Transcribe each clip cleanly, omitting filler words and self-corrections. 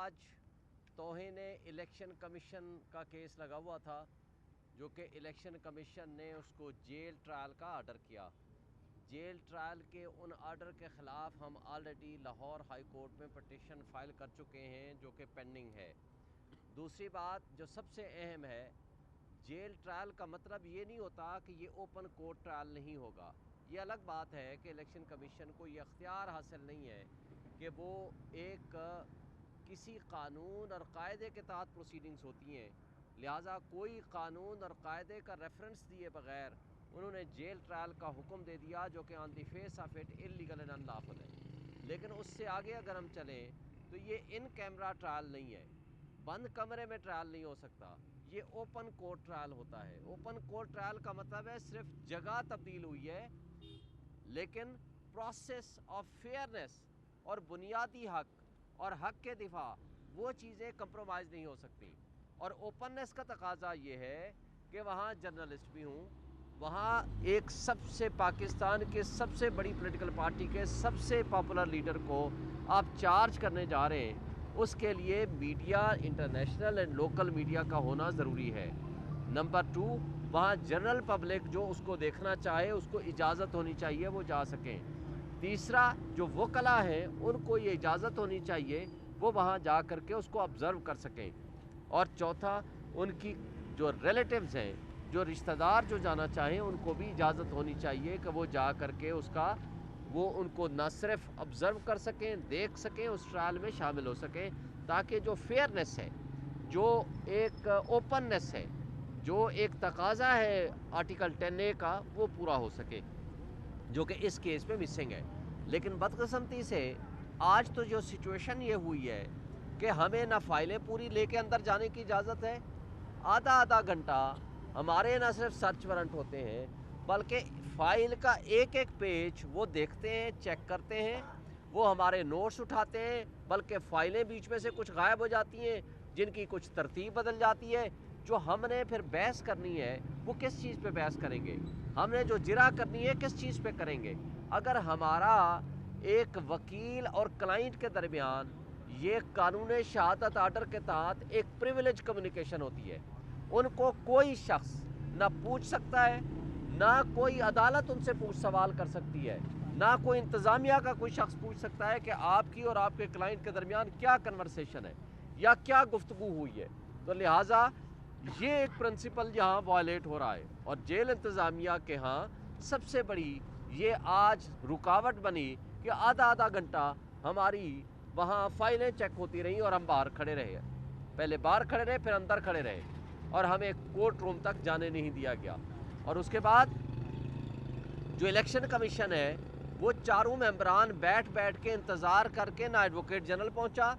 آج توہین election commission کا کیس لگا ہوا تھا، جو کہ الیکشن کمیشن نے اس کو جیل ٹرائل کا آرڈر کیا۔ جیل ٹرائل کے ان آرڈر کے خلاف ہم آلریڈی لاہور ہائی کورٹ میں پٹیشن فائل کر چکے ہیں، جو کہ پینڈنگ ہے۔ دوسری بات جو سب سے اہم ہے، جیل ٹرائل کا مطلب یہ نہیں ہوتا کہ یہ اوپن کورٹ ٹرائل نہیں ہوگا۔ یہ الگ بات ہے کہ الیکشن کمیشن کو یہ اختیار حاصل نہیں ہے کہ وہ ایک کسی قانون اور قاعدے کے تحت پروسیڈنگز ہوتی ہیں، لہٰذا کوئی قانون اور قاعدے کا ریفرنس دیے بغیر انہوں نے جیل ٹرائل کا حکم دے دیا، جو کہ on the face of it illegal and unlawful ہے۔ لیکن اس سے آگے اگر ہم چلیں تو یہ ان کیمرہ ٹرائل نہیں ہے، بند کمرے میں ٹرائل نہیں ہو سکتا، یہ اوپن کورٹ ٹرائل ہوتا ہے۔ اوپن کورٹ ٹرائل کا مطلب ہے صرف جگہ تبدیل ہوئی ہے، لیکن پروسیس آف فیئرنیس اور بنیادی حق اور حق کے دفاع وہ چیزیں کمپرومائز نہیں ہو سکتی۔ اور اوپننس کا تقاضا یہ ہے کہ وہاں جرنلسٹ بھی ہوں، وہاں ایک سب سے پاکستان کے سب سے بڑی پولیٹیکل پارٹی کے سب سے پاپولر لیڈر کو آپ چارج کرنے جا رہے ہیں، اس کے لیے media, international and local media کا ہونا ضروری ہے۔ نمبر 2، وہاں جنرل پبلک جو اس کو دیکھنا چاہے اس کو اجازت ہونی چاہیے وہ جا سکیں۔ تیسرا، جو وکلاء ہیں ان کو یہ اجازت ہونی چاہیے وہ وہاں جا کر کے اس کو آبزرو کر سکیں۔ اور چوتھا، ان کی جو ریلیٹیوز ہیں، جو رشتہ دار جو جانا چاہیں ان کو بھی اجازت ہونی چاہیے کہ وہ جا کر کے اس کا وہ ان کو نہ صرف آبزرو کر سکیں، دیکھ سکیں، اس ٹرائل میں شامل ہو سکیں، تاکہ جو فیئرنیس ہے، جو ایک اوپننس ہے، جو ایک تقاضا ہے آرٹیکل 10A کا، وہ پورا ہو سکے، جو کہ اس کیس میں مسنگ ہے۔ لیکن بدقسمتی سے آج تو جو سچویشن یہ ہوئی ہے کہ ہمیں نہ فائلیں پوری لے کے اندر جانے کی اجازت ہے، آدھا گھنٹہ ہمارے نہ صرف سرچ وارنٹ ہوتے ہیں بلکہ فائل کا ایک ایک پیج وہ دیکھتے ہیں، چیک کرتے ہیں، وہ ہمارے نوٹس اٹھاتے ہیں، بلکہ فائلیں بیچ میں سے کچھ غائب ہو جاتی ہیں جن کی کچھ ترتیب بدل جاتی ہے۔ جو ہم نے پھر بحث کرنی ہے وہ کس چیز پہ بحث کریں گے؟ ہم نے جو جرا کرنی ہے کس چیز پہ کریں گے؟ اگر ہمارا ایک وکیل اور کلائنٹ کے درمیان یہ قانون شہادت آرڈر کے تحت ایک پریویلیج کمیونیکیشن ہوتی ہے، ان کو کوئی شخص نہ پوچھ سکتا ہے، نہ کوئی عدالت ان سے پوچھ سوال کر سکتی ہے، نہ کوئی انتظامیہ کا کوئی شخص پوچھ سکتا ہے کہ آپ کی اور آپ کے کلائنٹ کے درمیان کیا کنورسیشن ہے یا کیا گفتگو ہوئی ہے۔ تو لہٰذا یہ ایک پرنسپل یہاں وائلیٹ ہو رہا ہے، اور جیل انتظامیہ کے ہاں سب سے بڑی یہ آج رکاوٹ بنی کہ آدھا گھنٹہ ہماری وہاں فائلیں چیک ہوتی رہیں اور ہم باہر کھڑے رہے، پہلے باہر کھڑے رہے پھر اندر کھڑے رہے، اور ہمیں کورٹ روم تک جانے نہیں دیا گیا۔ اور اس کے بعد جو الیکشن کمیشن ہے وہ چاروں ممبران بیٹھ کے انتظار کر کے نہ ایڈوکیٹ جنرل پہنچا،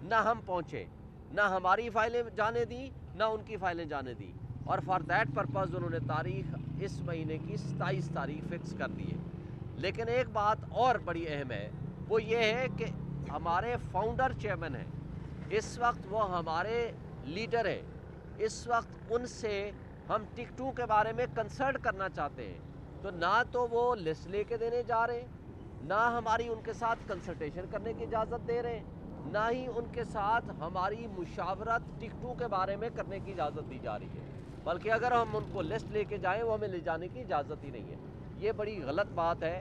نہ ہم پہنچے، نہ ہماری فائلیں جانے دیں نہ ان کی فائلیں جانے دیں، اور فار دیٹ پرپز انہوں نے تاریخ اس مہینے کی 27 تاریخ فکس کر دی ہے۔ لیکن ایک بات اور بڑی اہم ہے، وہ یہ ہے کہ ہمارے فاؤنڈر چیئرمین ہیں، اس وقت وہ ہمارے لیڈر ہیں، اس وقت ان سے ہم ٹکٹوں کے بارے میں کنسلٹ کرنا چاہتے ہیں، تو نہ تو وہ لسٹ لے کے دینے جا رہے ہیں، نہ ہماری ان کے ساتھ کنسلٹیشن کرنے کی اجازت دے رہے ہیں، نہ ہی ان کے ساتھ ہماری مشاورت ٹکٹوں کے بارے میں کرنے کی اجازت دی جا رہی ہے، بلکہ اگر ہم ان کو لسٹ لے کے جائیں وہ ہمیں لے جانے کی اجازت ہی نہیں ہے۔ یہ بڑی غلط بات ہے۔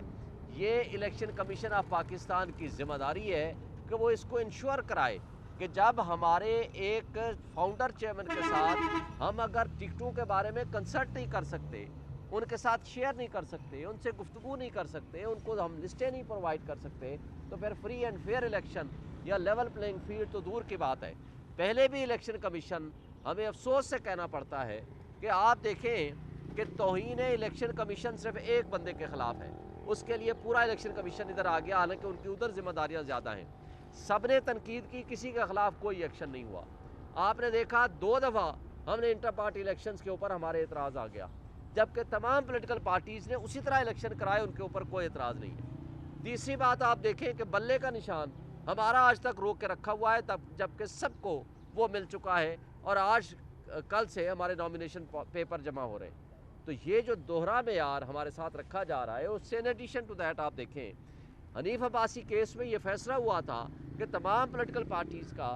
یہ الیکشن کمیشن آف پاکستان کی ذمہ داری ہے کہ وہ اس کو انشور کرائے کہ جب ہمارے ایک فاؤنڈر چیئرمین کے ساتھ ہم اگر ٹکٹوں کے بارے میں کنسلٹ نہیں کر سکتے، ان کے ساتھ شیئر نہیں کر سکتے، ان سے گفتگو نہیں کر سکتے، ان کو ہم لسٹیں نہیں پرووائڈ کر سکتے، تو پھر فری اینڈ فیئر الیکشن یا لیول پلینگ فیلڈ تو دور کی بات ہے۔ پہلے بھی الیکشن کمیشن ہمیں افسوس سے کہنا پڑتا ہے کہ آپ دیکھیں کہ توہین الیکشن کمیشن صرف ایک بندے کے خلاف ہے، اس کے لیے پورا الیکشن کمیشن ادھر آ گیا، حالانکہ ان کی ادھر ذمہ داریاں زیادہ ہیں۔ سب نے تنقید کی، کسی کے خلاف کوئی ایکشن نہیں ہوا۔ آپ نے دیکھا 2 دفعہ ہم نے انٹر پارٹی الیکشنز کے اوپر ہمارے اعتراض آ گیا، جبکہ تمام پولیٹیکل پارٹیز نے اسی طرح الیکشن کرائے، ان کے اوپر کوئی اعتراض نہیں ہے۔ تیسری بات آپ دیکھیں کہ بلے کا نشان ہمارا آج تک روک کے رکھا ہوا ہے، جبکہ سب کو وہ مل چکا ہے، اور آج کل سے ہمارے نامینیشن پیپر جمع ہو رہے ہیں۔ تو یہ جو دوہرا معیار ہمارے ساتھ رکھا جا رہا ہے، اس سے ان ایڈیشن ٹو دیٹ آپ دیکھیں حنیف عباسی کیس میں یہ فیصلہ ہوا تھا کہ تمام پولیٹیکل پارٹیز کا